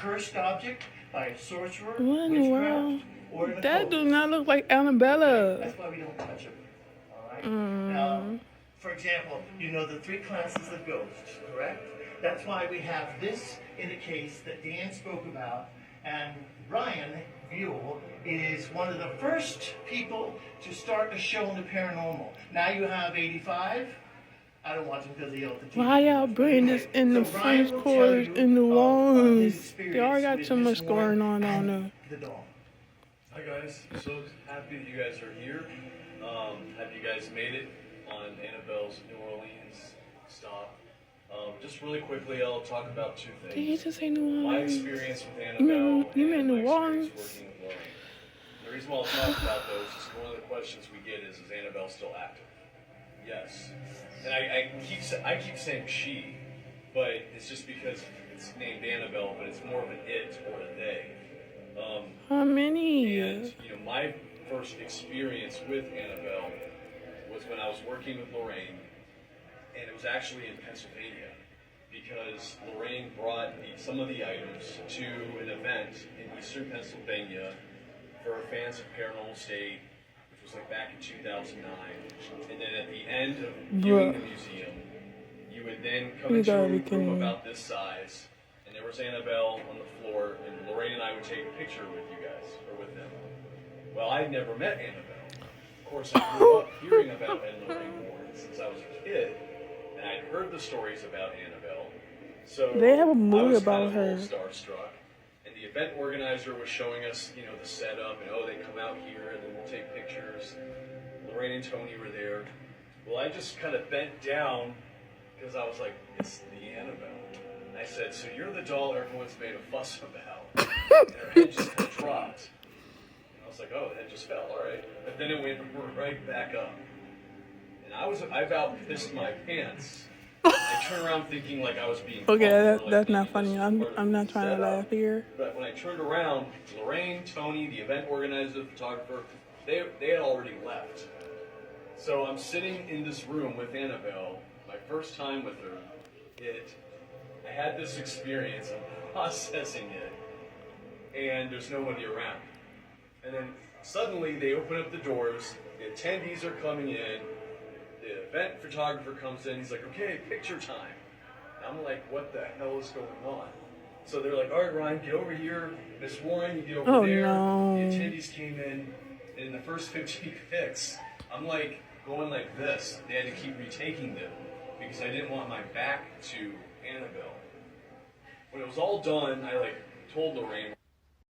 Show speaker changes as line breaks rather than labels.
cursed object by a sorcerer,
What in the world?
witchcraft, or an
That
occult.
do not look like Annabella.
That's why we don't touch them. All right. Now, for example, you know the three classes of ghosts, correct? That's why we have this in a case that Dan spoke about, and Ryan Buell is one of the first people to start a show in the paranormal. Now you have 85. I don't watch them because they yell at the TV.
Why y'all bring this in the French quarters in New Orleans? Y'all got too much going on there.
The dog.
Hi guys, so happy that you guys are here. Have you guys made it on Annabelle's New Orleans stop? Just really quickly, I'll talk about two things.
Did he just say New
My
Orleans?
experience with Annabelle
You meant
and my
New Orleans?
experience working with Lorraine. The reason why I'll talk about those is one of the questions we get is Annabelle still active? Yes. And I keep saying she, but it's just because it's named Annabelle, but it's more of an it or a they.
How many?
And, my first experience with Annabelle was when I was working with Lorraine, and it was actually in Pennsylvania, because Lorraine brought some of the items to an event in eastern Pennsylvania for fans of Paranormal State, which was like back in 2009. And then at the end of viewing the museum, you would then come into a room about this size, and there was Annabelle on the floor, and Lorraine and I would take a picture with you guys, or with them. Well, I'd never met Annabelle. Of course, I grew up hearing about Ed and Lorraine Warren since I was a kid, and I'd heard the stories about Annabelle. So
they have a movie
I was
about
kind of
her.
a little starstruck. And the event organizer was showing us, the setup, and they come out here, and then we'll take pictures. Lorraine and Tony were there. Well, I just kind of bent down because I was like, it's the Annabelle. And I said, so you're the doll everyone's made a fuss about. And her head just kind of dropped. And I was like, oh, the head just fell, all right. But then it went right back up. And I about pissed my pants. I turned around thinking like I was being
Okay, that's not funny. I'm not trying to laugh here.
But when I turned around, Lorraine, Tony, the event organizer, the photographer, they had already left. So I'm sitting in this room with Annabelle, my first time with her. I had this experience, I'm processing it, and there's nobody around. And then suddenly they open up the doors, the attendees are coming in, the event photographer comes in, he's like, okay, picture time. And I'm like, what the hell is going on? So they're like, all right, Ryan, get over here. Miss Warren, you get over there.
No.
The attendees came in, and in the first 15 pics, I'm like going like this. They had to keep retaking them because I didn't want my back to Annabelle. When it was all done, I told Lorraine,